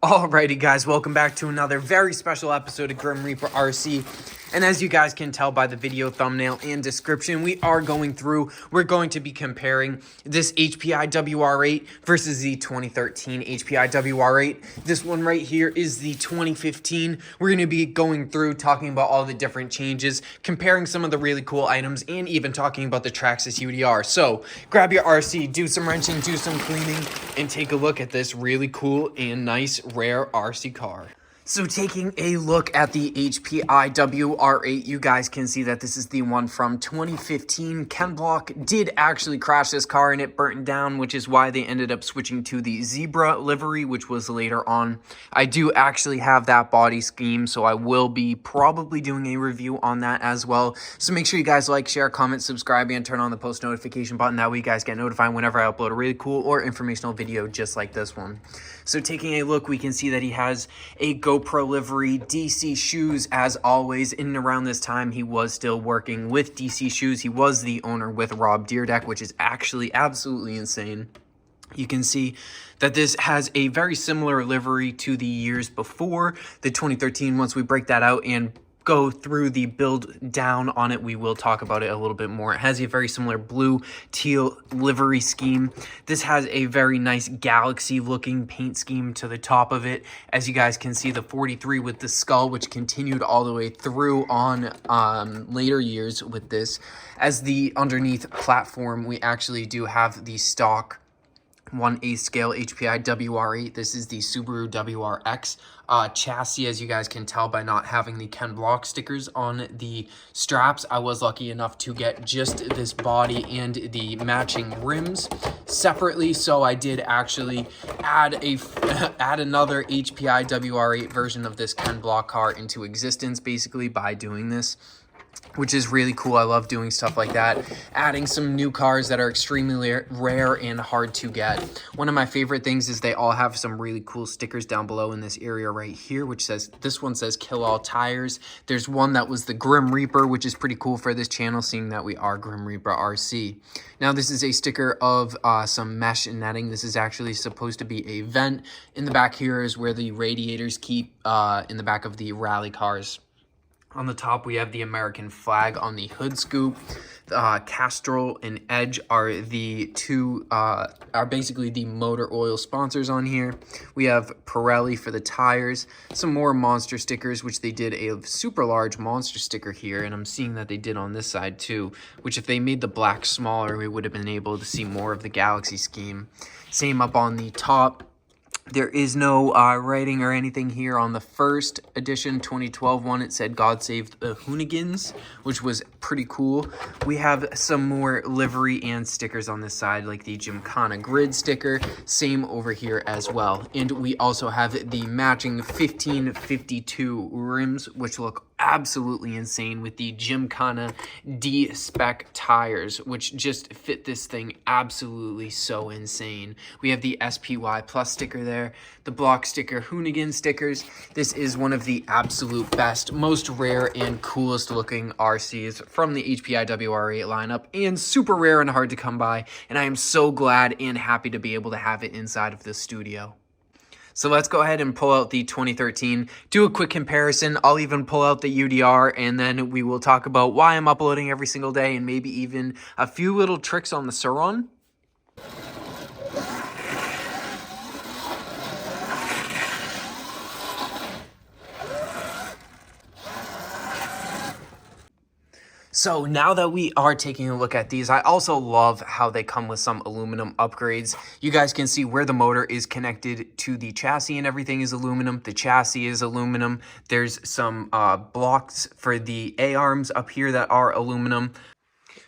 Alrighty guys, welcome back to another very special episode of Grim Reaper RC. And as you guys can tell by the video thumbnail and description, we're going to be comparing this HPI WR8 versus the 2013 HPI WR8. This one right here is the 2015. We're going to be going through talking about all the different changes, comparing some of the really cool items, and even talking about the Traxxas UDR. So grab your RC, do some wrenching, do some cleaning, and take a look at this really cool and nice rare RC car. So taking a look at the HPI WR8, you guys can see that this is the one from 2015. Ken Block did actually crash this car and it burnt down, which is why they ended up switching to the zebra livery, which was later on. I do actually have that body scheme, so I will be probably doing a review on that as well. So make sure you guys like, share, comment, subscribe, and turn on the post notification button. That way you guys get notified whenever I upload a really cool or informational video just like this one. So taking a look, we can see that he has a GoPro livery, DC shoes as always. In and around this time, he was still working with DC shoes. He was the owner with Rob Deerdeck, which is actually absolutely insane. You can see that this has a very similar livery to the years before the 2013. Once we break that out and go through the build down on it, we will talk about it a little bit more. It has a very similar blue teal livery scheme. This has a very nice galaxy looking paint scheme to the top of it. As you guys can see, the 43 with the skull, which continued all the way through on later years with this. As the underneath platform, we actually do have the stock 1/8 scale HPI WR8. This is the Subaru WRX chassis, as you guys can tell by not having the Ken Block stickers on the straps. I was lucky enough to get just this body and the matching rims separately, so I did actually add another HPI WR8 version of this Ken Block car into existence, basically by doing this, which is really cool. I love doing stuff like that, adding some new cars that are extremely rare and hard to get. One of my favorite things is they all have some really cool stickers down below in this area right here, which says, this one says Kill All Tires. There's one that was the Grim Reaper, which is pretty cool for this channel, seeing that we are Grim Reaper RC. Now this is a sticker of some mesh and netting. This is actually supposed to be a vent. In the back here is where the radiators keep in the back of the rally cars. On the top, we have the American flag on the hood scoop. Castrol and Edge are the two, are basically the motor oil sponsors on here. We have Pirelli for the tires, some more monster stickers, which they did a super large monster sticker here, and I'm seeing that they did on this side too, which if they made the black smaller, we would have been able to see more of the galaxy scheme. Same up on the top. There is no writing or anything here on the first edition 2012 one. It said God Save the Hoonigans, which was pretty cool. We have some more livery and stickers on this side, like the Gymkhana grid sticker. Same over here as well. And we also have the matching 1552 rims, which look absolutely insane, with the Gymkhana D-Spec tires, which just fit this thing absolutely so insane. We have the SPY Plus sticker there, the block sticker, Hoonigan stickers. This is one of the absolute best, most rare and coolest looking RCs from the HPI WR8 lineup, and super rare and hard to come by, and I am so glad and happy to be able to have it inside of the studio. So let's go ahead and pull out the 2013, do a quick comparison. I'll even pull out the UDR, and then we will talk about why I'm uploading every single day, and maybe even a few little tricks on the Suron. So now that we are taking a look at these, I also love how they come with some aluminum upgrades. You guys can see where the motor is connected to the chassis and everything is aluminum. The chassis is aluminum. There's some blocks for the A-arms up here that are aluminum.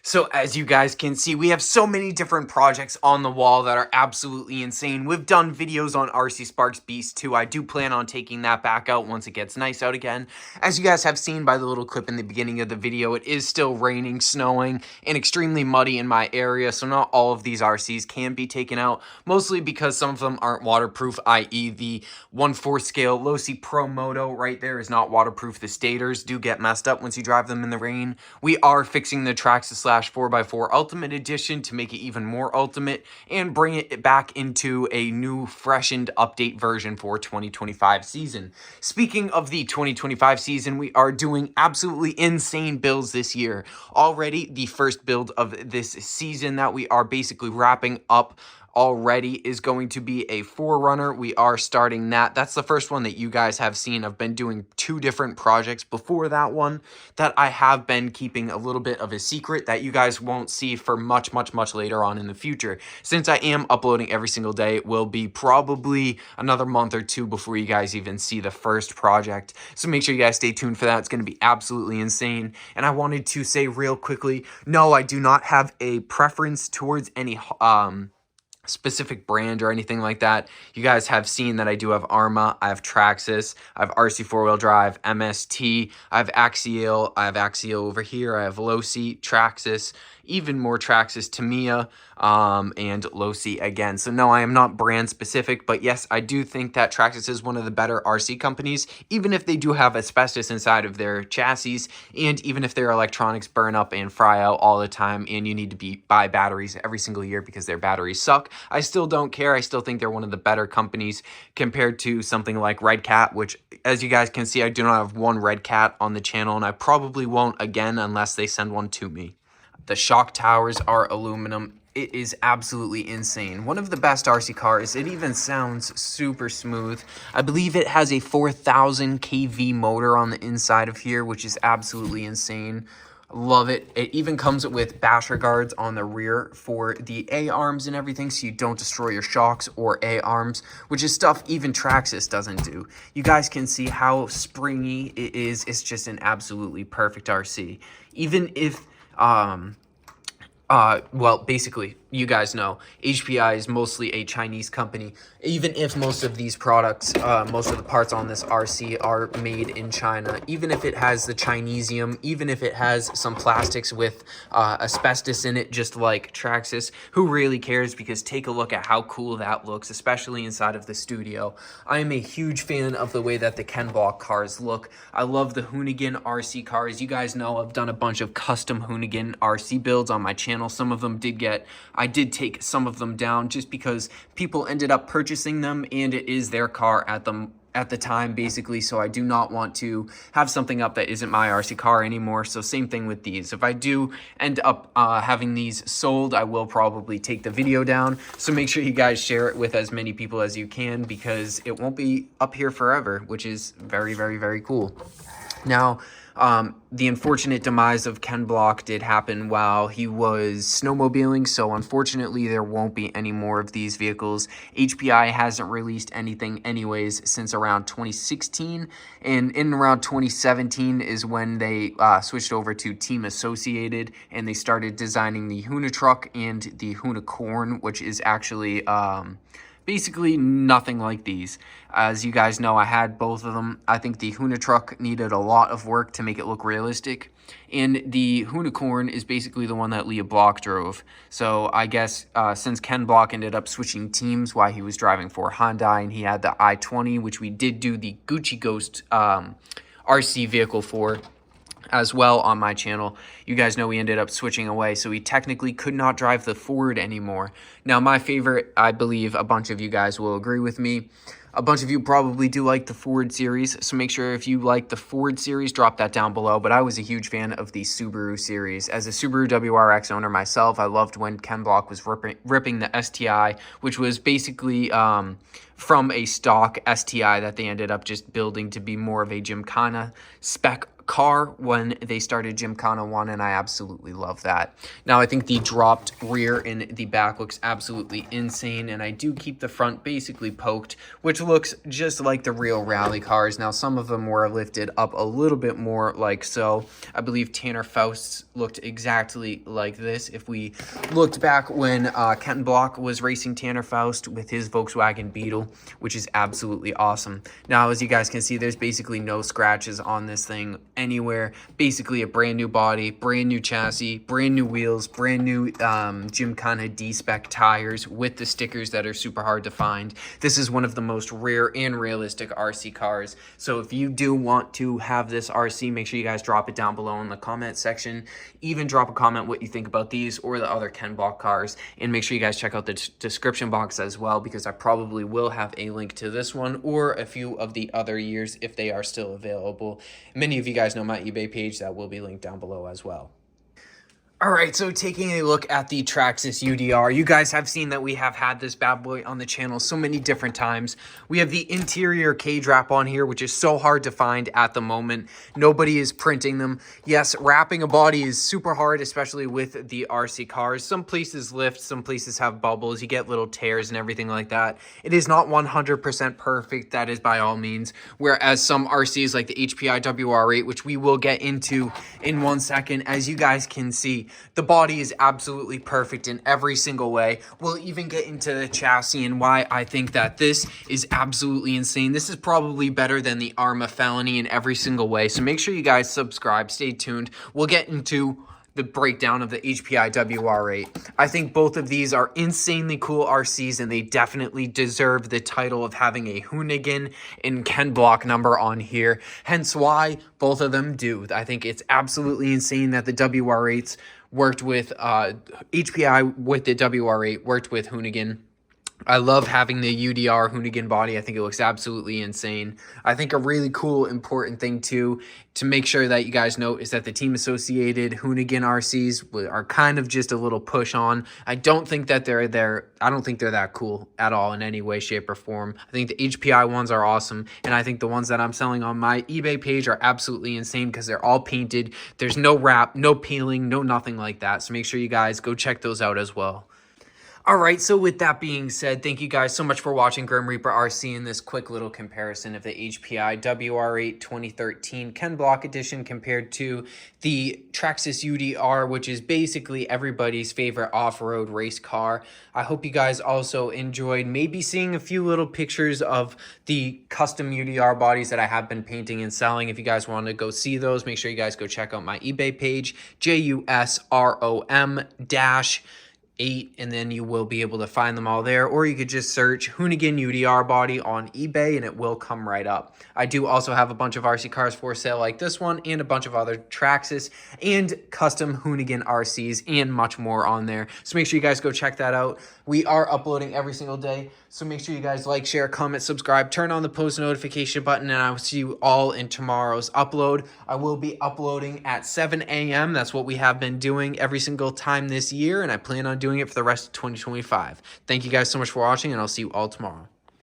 So as you guys can see, we have so many different projects on the wall that are absolutely insane. We've done videos on RC Sparks Beast too. I do plan on taking that back out once it gets nice out again. As you guys have seen by the little clip in the beginning of the video, it is still raining, snowing, and extremely muddy in my area, so not all of these RCs can be taken out, mostly because some of them aren't waterproof, i.e. the 1/4 scale Losi Pro Moto right there is not waterproof. The stators do get messed up once you drive them in the rain. We are fixing the Traxxas 4x4 Ultimate Edition to make it even more ultimate and bring it back into a new, freshened update version for 2025 season. Speaking of the 2025 season, we are doing absolutely insane builds this year. Already, the first build of this season that we are basically wrapping up already is going to be a 4Runner. We are starting that. That's the first one that you guys have seen. I've been doing 2 different projects before that one that I have been keeping a little bit of a secret that you guys won't see for much later on in the future. Since I am uploading every single day, it will be probably another month or 2 before you guys even see the first project. So make sure you guys stay tuned for that. It's going to be absolutely insane. And I wanted to say real quickly, no, I do not have a preference towards any specific brand or anything like that. You guys have seen that I do have Arma, I have Traxxas, I have RC 4-wheel drive, MST, I have Axial over here, I have Losi, Traxxas, even more Traxxas, Tamiya, and Losi again. So no, I am not brand specific, but yes, I do think that Traxxas is one of the better RC companies, even if they do have asbestos inside of their chassis, and even if their electronics burn up and fry out all the time, and you need to buy batteries every single year because their batteries suck. I still don't care. I still think they're one of the better companies compared to something like Red Cat, which, as you guys can see, I do not have one Red Cat on the channel, and I probably won't again unless they send one to me. The shock towers are aluminum. It is absolutely insane. One of the best RC cars. It even sounds super smooth. I believe it has a 4,000 kV motor on the inside of here, which is absolutely insane. Love it. It even comes with basher guards on the rear for the A-arms and everything, so you don't destroy your shocks or A-arms, which is stuff even Traxxas doesn't do. You guys can see how springy it is. It's just an absolutely perfect RC. Even if well, basically, you guys know, HPI is mostly a Chinese company. Even if most of these products, most of the parts on this RC are made in China, even if it has the Chinesium, even if it has some plastics with asbestos in it, just like Traxxas, who really cares? Because take a look at how cool that looks, especially inside of the studio. I am a huge fan of the way that the Ken Block cars look. I love the Hoonigan RC cars. You guys know I've done a bunch of custom Hoonigan RC builds on my channel. Some of them I did take some of them down just because people ended up purchasing them, and it is their car at the time, basically, so I do not want to have something up that isn't my RC car anymore. So same thing with these. If I do end up having these sold, I will probably take the video down. So make sure you guys share it with as many people as you can, because it won't be up here forever, which is very cool. Now, the unfortunate demise of Ken Block did happen while he was snowmobiling, so unfortunately there won't be any more of these vehicles. HPI hasn't released anything anyways since around 2016, and in around 2017 is when they switched over to Team Associated, and they started designing the Hoona truck and the Hoonicorn, which is actually basically nothing like these. As you guys know, I had both of them. I think the Hoona truck needed a lot of work to make it look realistic, and the Hoonicorn is basically the one that Leah Block drove. So I guess since Ken Block ended up switching teams while he was driving for Hyundai, and he had the i20, which we did do the Gucci Ghost RC vehicle for as well on my channel. You guys know we ended up switching away, so we technically could not drive the Ford anymore. Now, my favorite, I believe a bunch of you guys will agree with me. A bunch of you probably do like the Ford series, so make sure if you like the Ford series, drop that down below. But I was a huge fan of the Subaru series. As a Subaru WRX owner myself, I loved when Ken Block was ripping the STI, which was basically from a stock STI that they ended up just building to be more of a Gymkhana spec car when they started Gymkhana 1, and I absolutely love that. Now, I think the dropped rear in the back looks absolutely insane, and I do keep the front basically poked, which looks just like the real rally cars. Now, some of them were lifted up a little bit more like so. I believe Tanner Faust's looked exactly like this. If we looked back when Ken Block was racing Tanner Faust with his Volkswagen Beetle, which is absolutely awesome. Now, as you guys can see, there's basically no scratches on this thing anywhere. Basically a brand new body, brand new chassis, brand new wheels, brand new Gymkhana D-Spec tires with the stickers that are super hard to find. This is one of the most rare and realistic RC cars. So if you do want to have this RC, make sure you guys drop it down below in the comment section. Even drop a comment what you think about these or the other Ken Block cars. And make sure you guys check out the description box as well, because I probably will have a link to this one or a few of the other years if they are still available. Many of you guys know my eBay page that will be linked down below as well. All right, so taking a look at the Traxxas UDR, you guys have seen that we have had this bad boy on the channel so many different times. We have the interior cage wrap on here, which is so hard to find at the moment. Nobody is printing them. Yes, wrapping a body is super hard, especially with the RC cars. Some places lift, some places have bubbles. You get little tears and everything like that. It is not 100% perfect, that is by all means. Whereas some RCs like the HPI WR8, which we will get into in 1 second, as you guys can see, the body is absolutely perfect in every single way. We'll even get into the chassis and why I think that this is absolutely insane. This is probably better than the Arma Felony in every single way. So make sure you guys subscribe. Stay tuned. We'll get into the breakdown of the HPI WR8. I think both of these are insanely cool RCs, and they definitely deserve the title of having a Hoonigan and Ken Block number on here. Hence why both of them do. I think it's absolutely insane that the WR8s worked with HPI with the WR8 worked with Hoonigan. I love having the UDR Hoonigan body. I think it looks absolutely insane. I think a really cool, important thing too, to make sure that you guys know, is that the team associated Hoonigan RCs are kind of just a little push on. I don't think that they're there. I don't think they're that cool at all in any way, shape, or form. I think the HPI ones are awesome, and I think the ones that I'm selling on my eBay page are absolutely insane because they're all painted. There's no wrap, no peeling, no nothing like that. So make sure you guys go check those out as well. All right, so with that being said, thank you guys so much for watching Grim Reaper RC in this quick little comparison of the HPI WR8 2013 Ken Block Edition compared to the Traxxas UDR, which is basically everybody's favorite off-road race car. I hope you guys also enjoyed maybe seeing a few little pictures of the custom UDR bodies that I have been painting and selling. If you guys want to go see those, make sure you guys go check out my eBay page, JUSROM-8, and then you will be able to find them all there, or you could just search Hoonigan UDR body on eBay and it will come right up. I do also have a bunch of RC cars for sale like this one and a bunch of other Traxxas and custom Hoonigan RCs and much more on there. So make sure you guys go check that out. We are uploading every single day, so make sure you guys like, share, comment, subscribe, turn on the post notification button, and I will see you all in tomorrow's upload. I will be uploading at 7 a.m. That's what we have been doing every single time this year, and I plan on doing it for the rest of 2025. Thank you guys so much for watching, and I'll see you all tomorrow.